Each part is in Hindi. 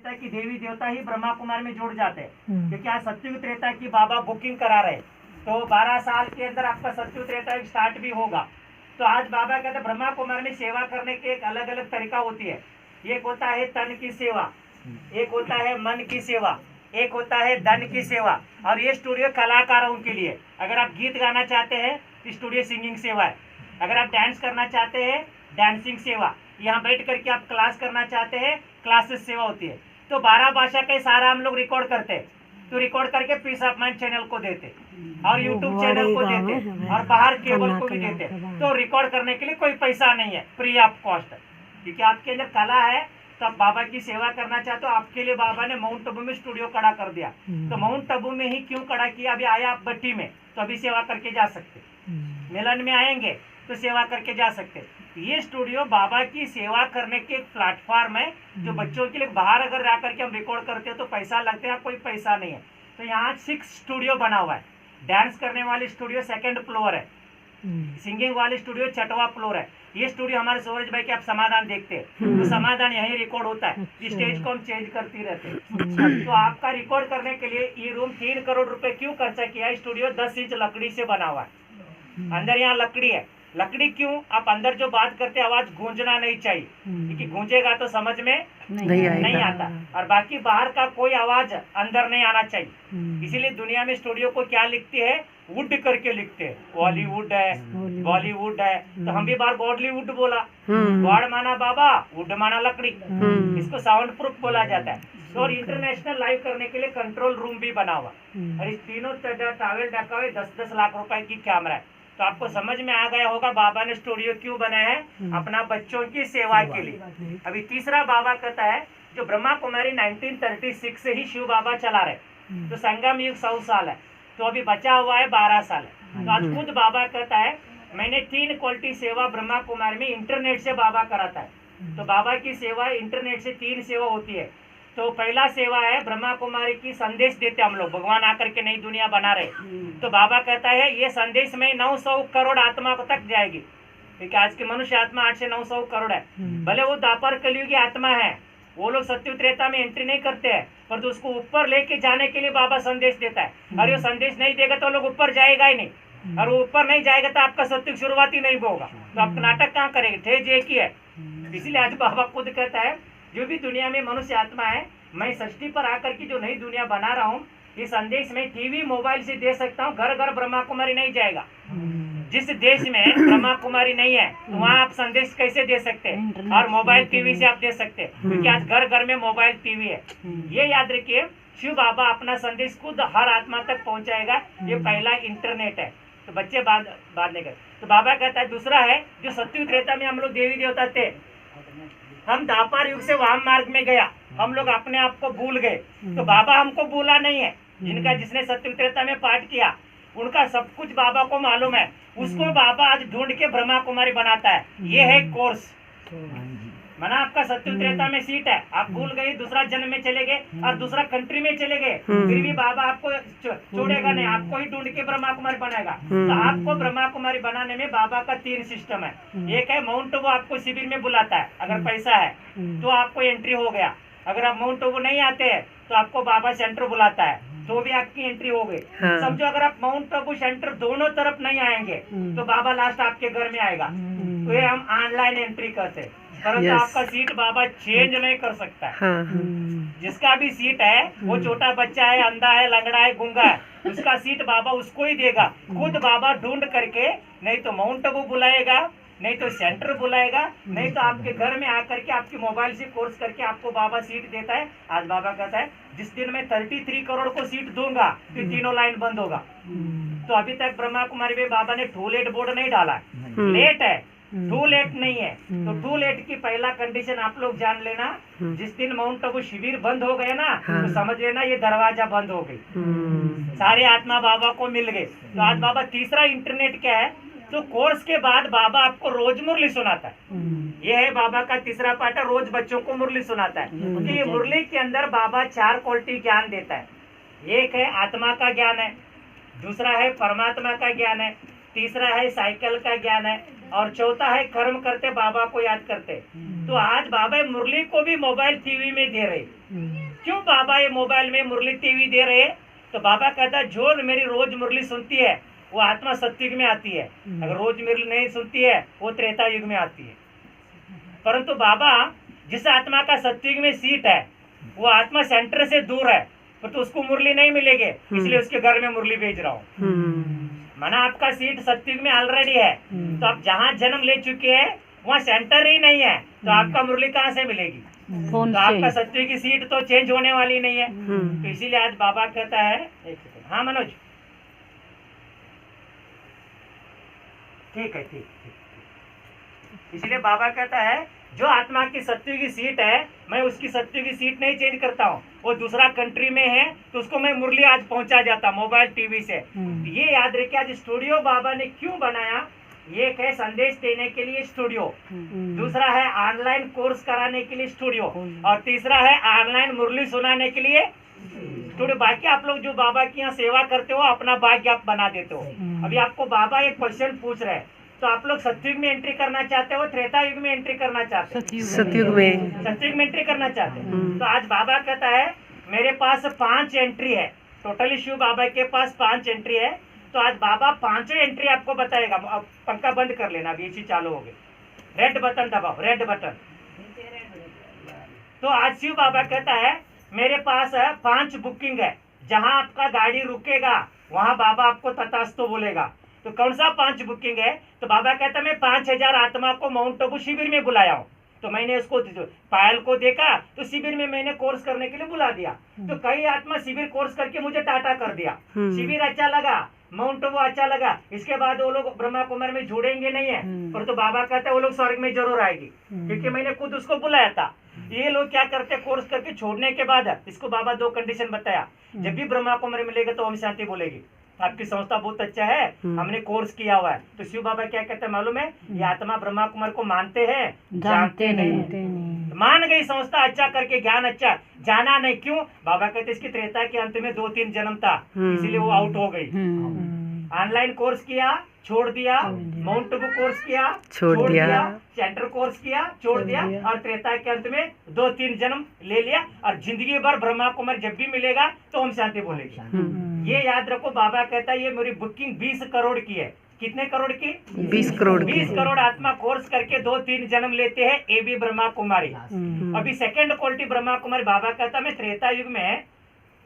लगता है कि देवी देवता ही ब्रह्मा कुमार में जुड़ जाते हैं, क्योंकि आज सत्युग त्रेता की बाबा बुकिंग करा रहे, तो 12 साल के अंदर आपका सत्युग त्रेता स्टार्ट भी होगा। तो आज बाबा कहते हैं ब्रह्मा कुमार में सेवा करने के एक अलग अलग तरीका होती है। एक होता है तन की सेवा, एक होता है मन की सेवा, एक होता है धन की सेवा। और ये स्टूडियो कलाकारों के लिए, अगर आप गीत गाना चाहते हैं तो स्टूडियो सिंगिंग सेवा है, अगर आप डांस करना चाहते हैं डांसिंग सेवा, यहाँ बैठ करके आप क्लास करना चाहते हैं क्लासेस सेवा होती है। तो 12 भाषा के सारा हम लोग रिकॉर्ड करते हैं, तो रिकॉर्ड करके पीस ऑफ माइंड चैनल को देते और यूट्यूब चैनल को देते और बाहर केबल को भी देते। तो रिकॉर्ड करने के लिए कोई पैसा नहीं है, फ्री ऑफ कॉस्ट, क्योंकि आपके अंदर कला है। तो आप बाबा की सेवा करना चाहते हो, आपके लिए बाबा ने माउंट आबू में स्टूडियो खड़ा कर दिया। तो माउंट आबू में ही क्यों खड़ा किया? अभी आया आप भट्टी में, तो अभी सेवा करके जा सकते, मिलन में आएंगे तो सेवा करके जा सकते। ये स्टूडियो बाबा की सेवा करने के एक प्लेटफॉर्म है, जो बच्चों के लिए बाहर अगर जाकर के हम रिकॉर्ड करते हैं तो पैसा लगता है, कोई पैसा नहीं है। तो यहाँ 6 स्टूडियो बना हुआ है। डांस करने वाली स्टूडियो 2nd फ्लोर है, सिंगिंग वाली स्टूडियो 6वां फ्लोर है। ये स्टूडियो हमारे सूरज भाई के आप समाधान देखते हैं, तो समाधान यहीं रिकॉर्ड होता है, स्टेज को हम चेंज करती रहते हैं। तो आपका रिकॉर्ड करने के लिए ये रूम 3 करोड़ रुपए क्यों खर्चा किया? स्टूडियो 10 इंच लकड़ी से बना हुआ है, अंदर यहाँ लकड़ी है। लकड़ी क्यों? आप अंदर जो बात करते आवाज गूंजना नहीं चाहिए, क्योंकि गूंजेगा तो समझ में नहीं आता, और बाकी बाहर का कोई आवाज अंदर नहीं आना चाहिए। इसीलिए दुनिया में स्टूडियो को क्या लिखते हैं? वुड करके लिखते हैं, बॉलीवुड है, बॉलीवुड है। तो हम भी बार बॉलीवुड बोला, गॉड माना बाबा, वुड माना लकड़ी, इसको साउंड प्रूफ बोला जाता है। और इंटरनेशनल लाइव करने के लिए कंट्रोल रूम भी बना हुआ, और इस तीनों टावल ढका हुए 10-10 लाख रुपए की कैमरा है। तो आपको समझ में आ गया होगा बाबा ने स्टूडियो क्यों बनाया है, अपना बच्चों की सेवा के लिए। अभी तीसरा बाबा कहता है, जो ब्रह्मा कुमारी 1936 से ही शिव बाबा चला रहे, तो संगम युग 100 साल है, तो अभी बचा हुआ है 12 साल है। तो आज खुद बाबा कहता है मैंने 3 क्वालिटी सेवा ब्रह्मा कुमारी में इंटरनेट से बाबा कराता है। तो बाबा की सेवा इंटरनेट से 3 सेवा होती है। तो पहला सेवा है ब्रह्मा कुमारी की संदेश देते हम लोग, भगवान आकर के नई दुनिया बना रहे। तो बाबा कहता है ये संदेश में 900 करोड़ आत्मा तक जाएगी, क्योंकि आज की मनुष्य आत्मा 8 से 900 करोड़ है। भले वो द्वापर कलयुगी आत्मा है, वो लोग सत्युग त्रेता में एंट्री नहीं करते हैं, पर तो उसको ऊपर लेके जाने के लिए बाबा संदेश देता है। और ये संदेश नहीं देगा तो लोग ऊपर जाएगा ही नहीं, और वो ऊपर नहीं जाएगा तो आपका सत्युग शुरुआत ही नहीं होगा। तो आप नाटक कहाँ करेंगे? ठेज एक ही है। इसीलिए आज बाबा खुद कहता है जो भी दुनिया में मनुष्य आत्मा है, मैं सृष्टि पर आकर की जो नई दुनिया बना रहा हूँ, ये संदेश मैं टीवी मोबाइल से दे सकता हूँ। घर घर ब्रह्मा कुमारी नहीं जाएगा। जिस देश में ब्रह्मा कुमारी नहीं है तो वहाँ आप संदेश कैसे दे सकते हैं? और मोबाइल टीवी से आप दे सकते हैं, क्योंकि आज घर घर में मोबाइल टीवी है। ये याद रखिए, शिव बाबा अपना संदेश खुद हर आत्मा तक पहुँचाएगा। ये पहला इंटरनेट है। तो बच्चे बाद नहीं कर। तो बाबा कहता है दूसरा है, जो सत्युग त्रेता में हम लोग देवी देवता थे, हम द्वापर युग से वाम मार्ग में गया, हम लोग अपने आप को भूल गए। तो बाबा हमको भूला नहीं है, जिसने सत्युग त्रेता में पाठ किया उनका सब कुछ बाबा को मालूम है। उसको बाबा आज ढूंढ के ब्रह्मा कुमारी बनाता है। ये है कोर्स। माना आपका सत्युग त्रेता में सीट है, आप भूल गए, दूसरा जन्म में चले गए और दूसरा कंट्री में चले गए, फिर भी बाबा आपको छोड़ेगा नहीं, आपको ही ढूंढ के ब्रह्मा कुमारी बनाएगा। तो आपको ब्रह्मा कुमारी बनाने में बाबा का 3 सिस्टम है। एक है माउंट आबू, आपको शिविर में बुलाता है, अगर पैसा है तो आपको एंट्री हो गया। अगर आप माउंट आबू नहीं आते हैं तो आपको बाबा सेंटर बुलाता है, तो भी आपकी एंट्री हो गई। समझो अगर आप माउंट आबू सेंटर दोनों तरफ नहीं आएंगे तो बाबा लास्ट आपके घर में आएगा। तो ये हम ऑनलाइन एंट्री करते हैं, परंतु आपका सीट बाबा चेंज नहीं कर सकता है। जिसका भी सीट है, वो छोटा बच्चा है, अंधा है, लंगड़ा है, गूंगा है, उसका सीट बाबा उसको ही देगा। खुद बाबा ढूंढ करके, नहीं तो माउंट आबू बुलाएगा, नहीं तो सेंटर बुलाएगा, नहीं तो आपके घर में आकर के आपकी मोबाइल से कोर्स करके आपको बाबा सीट देता है। आज बाबा कहता है जिस दिन मैं 33 करोड़ को सीट दूंगा तो तीनों लाइन बंद होगा। तो अभी तक ब्रह्मा कुमारी में बाबा ने टू लेट बोर्ड नहीं डाला, लेट है, टू लेट नहीं है। तो टू लेट की पहला कंडीशन आप लोग जान लेना, जिस दिन माउंट आबू शिविर बंद हो गया ना, तो समझ लेना ये दरवाजा बंद हो गई, सारे आत्मा बाबा को मिल गए। तो आज बाबा तीसरा इंटरनेट क्या है, तो कोर्स के बाद बाबा आपको रोज मुरली सुनाता है। ये है बाबा का तीसरा पार्ट है, रोज बच्चों को मुरली सुनाता है। क्योंकि ये मुरली के अंदर बाबा 4 क्वालिटी ज्ञान देता है। एक है आत्मा का ज्ञान है, दूसरा है परमात्मा का ज्ञान है, तीसरा है साइकिल का ज्ञान है, और चौथा है कर्म करते बाबा को याद करते। तो आज बाबा मुरली को भी मोबाइल टीवी में दे रहे। क्यों बाबा ये मोबाइल में मुरली टीवी दे रहे? तो बाबा कहता है जो मेरी रोज मुरली सुनती है वो आत्मा सत्युग में आती है, अगर रोज मुरली नहीं सुनती है वो त्रेता युग में आती है। परंतु बाबा जिस आत्मा का सत्युग में सीट है वो आत्मा सेंटर से दूर है, तो उसको मुरली नहीं मिलेगी, इसलिए उसके घर में मुरली भेज रहा हूँ। माना आपका सीट सत्युग में ऑलरेडी है, तो आप जहाँ जन्म ले चुके हैं वहाँ सेंटर ही नहीं है, तो आपका मुरली कहाँ से मिलेगी? तो आपका सत्युग की सीट तो चेंज होने वाली नहीं है। तो इसीलिए आज बाबा कहता है, एक सेकंड, हाँ मनोज, ठीक है, ठीक। इसलिए बाबा कहता है जो आत्मा की सत्युग की सीट है मैं उसकी सत्युग की सीट नहीं चेंज करता हूँ, वो दूसरा कंट्री में है तो उसको मैं मुरली आज पहुंचा जाता मोबाइल टीवी से। ये याद रखिए आज स्टूडियो बाबा ने क्यों बनाया। एक है संदेश देने के लिए स्टूडियो, दूसरा है ऑनलाइन कोर्स कराने के लिए स्टूडियो, और तीसरा है ऑनलाइन मुरली सुनाने के लिए स्टूडियो। बाकी आप लोग जो बाबा की यहाँ सेवा करते हो अपना भाग्य आप बना देते हो। अभी आपको बाबा एक क्वेश्चन पूछ रहे हैं, तो आप लोग सतयुग में एंट्री करना चाहते हो, त्रेता युग में एंट्री करना चाहते हो? सतयुग में एंट्री करना चाहते हैं। तो आज बाबा कहता है मेरे पास 5 एंट्री है, टोटली शिव बाबा के पास 5 एंट्री है। तो आज बाबा 5 एंट्री आपको बताएगा। अब पंखा बंद कर लेना, अभी एसी चालू हो गई, रेड बटन दबाओ, रेड बटन। तो आज शिव बाबा कहता है मेरे पास 5 बुकिंग है, जहां आपका गाड़ी रुकेगा वहां बाबा आपको तथास्तु बोलेगा। तो कौन सा 5 बुकिंग है? तो बाबा कहता है मैं 5000 आत्मा को माउंट आबू शिविर में बुलाया हूँ। तो मैंने उसको पायल को देखा तो शिविर में मैंने कोर्स करने के लिए बुला दिया। तो कई आत्मा शिविर कोर्स करके मुझे टाटा कर दिया, शिविर अच्छा लगा, माउंट आबू अच्छा लगा, इसके बाद वो लोग ब्रह्मा कुमार में जुड़ेंगे नहीं है, पर तो बाबा कहता है वो लोग स्वर्ग में जरूर आएगी, क्योंकि मैंने खुद उसको बुलाया था। ये लोग क्या करते, कोर्स करके छोड़ने के बाद इसको बाबा 2 कंडीशन बताया। जब भी ब्रह्मा कुमारी मिलेगा तो ओम शांति बोलेगी, आपकी संस्था बहुत अच्छा है, हमने कोर्स किया हुआ है। तो शिव बाबा क्या कहते हैं मालूम है, ये आत्मा ब्रह्मा कुमार को मानते हैं, जानते नहीं। मान गई संस्था अच्छा करके, ज्ञान अच्छा, जाना नहीं। क्यों? बाबा कहते इसकी त्रेता के अंत में 2-3 जन्म था, इसीलिए वो आउट हो गई। ऑनलाइन कोर्स किया, छोड़ दिया, माउंट आबू कोर्स किया, छोड़ दिया, सेंटर कोर्स किया, छोड़ दिया, और त्रेता के अंत में 2-3 जन्म ले लिया, और जिंदगी भर ब्रह्मा कुमार जब भी मिलेगा तो हम शांति बोलेगी। ये याद रखो, बाबा कहता है ये मेरी बुकिंग 20 करोड़ की है। कितने करोड़ की? 20 करोड़। 20 करोड़ आत्मा कोर्स करके 2-3 जन्म लेते हैं, ये भी ब्रह्मा कुमारी। अभी सेकेंड क्वालिटी ब्रह्मा कुमारी, बाबा कहता मैं त्रेता युग में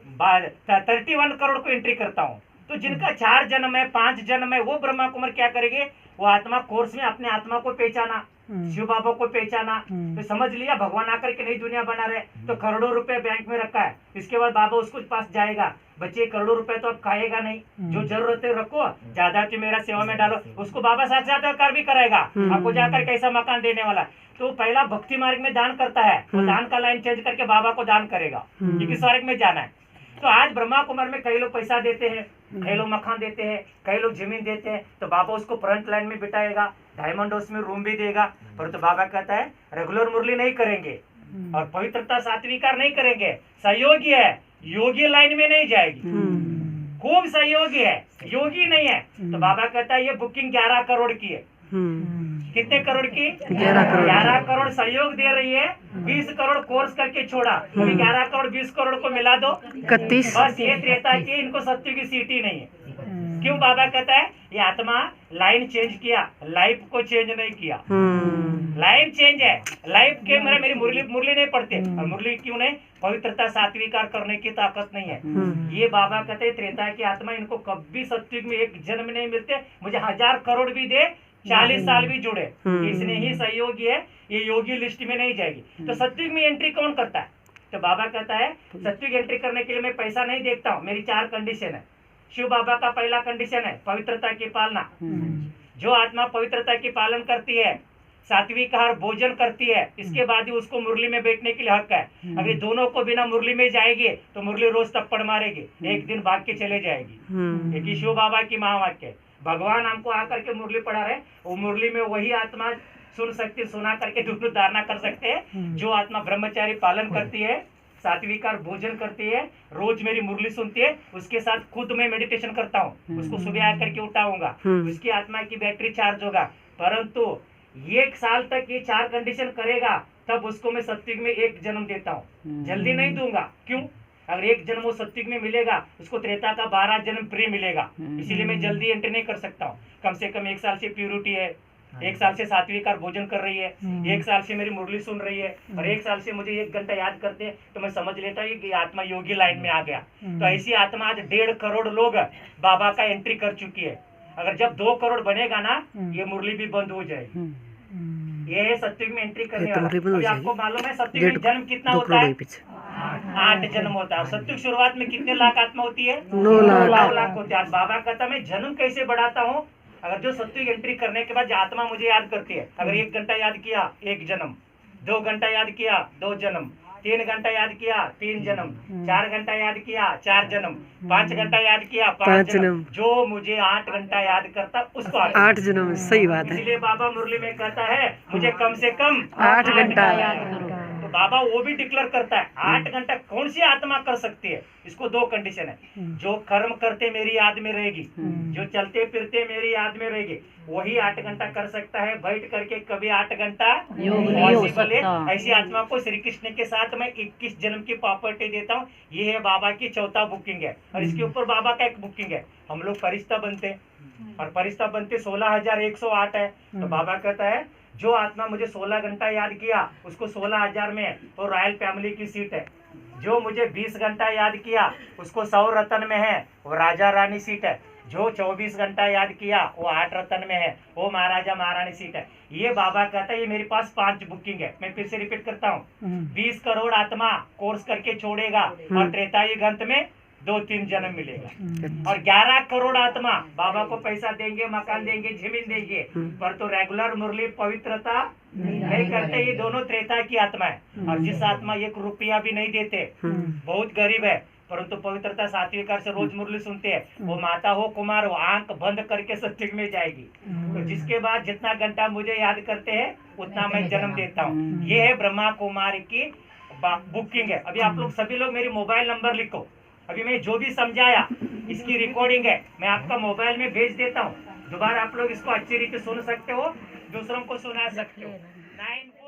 31 करोड़ को एंट्री करता हूँ। तो जिनका 4 जन्म है, 5 जन्म है, वो ब्रह्मा कुमार क्या करेंगे, वो आत्मा कोर्स में अपने आत्मा को पहचाना, शिव बाबा को पहचाना, तो समझ लिया भगवान आकर के नई दुनिया बना रहे। तो करोड़ों रुपए बैंक में रखा है, इसके बाद बाबा उसको पास जाएगा, बच्चे करोड़ों रुपए तो अब खाएगा नहीं, जो जरूरत है रखो, ज्यादा तो मेरा सेवा में डालो, उसको बाबा साथ साथ कर भी कराएगा, आपको जाकर कैसा मकान देने वाला। तो पहला भक्ति मार्ग में दान करता है, वो दान का लाइन चेंज करके बाबा को दान करेगा, क्योंकि स्वर्ग में जाना है। तो आज ब्रह्मा कुमार में कई लोग पैसा देते हैं, कई लोग मकान देते हैं, कई लोग जमीन देते हैं, तो बाबा उसको फ्रंट लाइन में बिठाएगा, डायमंड हाउस में रूम भी देगा। पर तो बाबा कहता है रेगुलर मुरली नहीं करेंगे और पवित्रता सात्विकार नहीं करेंगे, सहयोगी है, योगी लाइन में नहीं जाएगी, खूब सहयोगी है, योगी नहीं है। तो बाबा कहता है ये बुकिंग 11 करोड़ की है। कितने करोड़ की? 11 करोड़ सहयोग दे रही है, 20 करोड़ कोर्स करके छोड़ा, अभी 11 करोड़ 20 करोड़ को मिला दो 31। बस ये त्रेता की, इनको सत्य की सीट ही नहीं है। क्यों? बाबा कहता है ये आत्मा लाइन चेंज किया, लाइफ को चेंज नहीं किया। लाइन चेंज है, लाइफ के मेरी मुरली नहीं पढ़ते, और मुरली क्यों नहीं? पवित्रता सात्विकार करने की ताकत नहीं है। ये बाबा कहते हैं त्रेता की आत्मा, इनको कभी सत्युग में एक जन्म नहीं मिलते, मुझे 1000 करोड़ भी दे, 40 साल भी जुड़े, इसने ही सहयोगी है, ये योगी लिस्ट में नहीं जाएगी। तो सत्युग में एंट्री कौन करता है? तो बाबा कहता है सत्युग एंट्री करने के लिए मैं पैसा नहीं देखता हूँ, मेरी 4 कंडीशन है। शिव बाबा का पहला कंडीशन है पवित्रता की पालना। जो आत्मा पवित्रता की पालन करती है, सात्विक आहार भोजन करती है, इसके बाद ही उसको मुरली में बैठने के लिए हक है। अगर दोनों को बिना मुरली में जाएगी तो मुरली रोज थप्पड़ मारेगी, एक दिन भाग के चले जाएगी। एक शिव बाबा की महावाक्य, भगवान हमको आकर के मुरली पढ़ा रहे, वो मुरली में वही आत्मा सुन सकती, सुना करके दुख धारणा कर सकते हैं जो आत्मा ब्रह्मचारी पालन करती है, सात्विकार भोजन करती है, रोज मेरी मुरली सुनती है, उसके साथ खुद मैं मेडिटेशन करता हूँ, उसको सुबह आकर के उठाऊंगा, उसकी आत्मा की बैटरी चार्ज होगा, परंतु 1 साल तक ये 4 कंडीशन करेगा तब उसको मैं सत्युग में 1 जन्म देता हूँ, जल्दी नहीं दूंगा। क्यों? अगर 1 जन्म वो सत्युग में मिलेगा उसको त्रेता का 12 जन्म प्री मिलेगा, इसीलिए मैं जल्दी एंट्री नहीं कर सकता हूँ। कम से कम 1 साल से प्यूरिटी है, 1 साल से सात्विक आहार भोजन कर रही है, 1 साल से मेरी मुरली सुन रही है और 1 साल से मुझे 1 घंटा याद करते हैं, तो मैं समझ लेता हूँ कि आत्मा योगी लाइन में आ गया। तो ऐसी आत्मा आज 1.5 करोड़ लोग बाबा का एंट्री कर चुकी है। अगर जब 2 करोड़ बनेगा ना, ये मुरली भी बंद हो जाएगी। ये है सत्युग में एंट्री करने वाला। अभी आपको मालूम है सत्युग में जन्म कितना होता है? 8 जन्म होता है। सत्युग शुरुआत में कितने लाख आत्मा होती है? 9 लाख। 9 लाख होती है। आज बाबा कहता मैं जन्म कैसे बढ़ाता हूँ? अगर जो सत्युग एंट्री करने के बाद जो आत्मा मुझे याद करती है, अगर 1 घंटा याद किया 1 जन्म, 2 घंटा याद किया 2 जन्म, 3 घंटा याद किया 3 जन्म, 4 घंटा याद किया 4 जन्म, 5 घंटा याद किया 5 जन्म, जो मुझे 8 घंटा याद करता उसको 8 जन्म। सही बात है। इसलिए बाबा मुरली में कहता है मुझे कम से कम 8 घंटा याद करो। तो बाबा वो भी डिक्लेयर करता है 8 घंटा कौन सी आत्मा कर सकती है? इसको 2 कंडीशन है, जो कर्म करते मेरी याद में रहेगी, जो चलते फिरते मेरी याद में रहेगी, वही 8 घंटा कर सकता है। बैठ करके कभी 8 घंटा पॉसिबल है। ऐसी आत्मा को श्री कृष्ण के साथ मैं 21 जन्म की प्रॉपर्टी देता हूँ। ये है बाबा की 4था बुकिंग है और इसके ऊपर बाबा का एक बुकिंग है। हम लोग फरिश्ता बनते हैं और फरिश्ता बनते 16,108 है। तो बाबा कहता है जो आत्मा मुझे 16 घंटा याद किया उसको 16,000 में वो रॉयल फैमिली की सीट है। जो मुझे 20 घंटा याद किया उसको 100 रतन में है, वो राजा रानी सीट है। जो 24 घंटा याद किया वो 8 रतन में है, वो महाराजा महारानी सीट है। ये बाबा कहता है ये मेरे पास 5 बुकिंग है। मैं फिर से रिपीट करता हूँ, 20 करोड़ आत्मा कोर्स करके छोड़ेगा और त्रेतायुग अंत में 2-3 जन्म मिलेगा और 11 करोड़ आत्मा बाबा को पैसा देंगे, मकान देंगे, जमीन देंगे, पर तो रेगुलर मुरली पवित्रता नहीं करते। ये दोनों त्रेता की आत्मा है। और जिस आत्मा 1 रुपया भी नहीं देते, बहुत गरीब है, परंतु पवित्रता सात्विक से रोज मुरली सुनते हैं, वो माता हो कुमार हो, आंख बंद करके सत्युग में जाएगी। तो जिसके बाद जितना घंटा मुझे याद करते हैं उतना मैं जन्म देता हूँ। ये है ब्रह्मा कुमारी की बुकिंग है। अभी आप लोग सभी लोग मेरी मोबाइल नंबर लिखो। अभी मैं जो भी समझाया इसकी रिकॉर्डिंग है, मैं आपका मोबाइल में भेज देता हूँ। दोबारा आप लोग इसको अच्छी रीति सुन सकते हो, दूसरों को सुना सकते हो। 9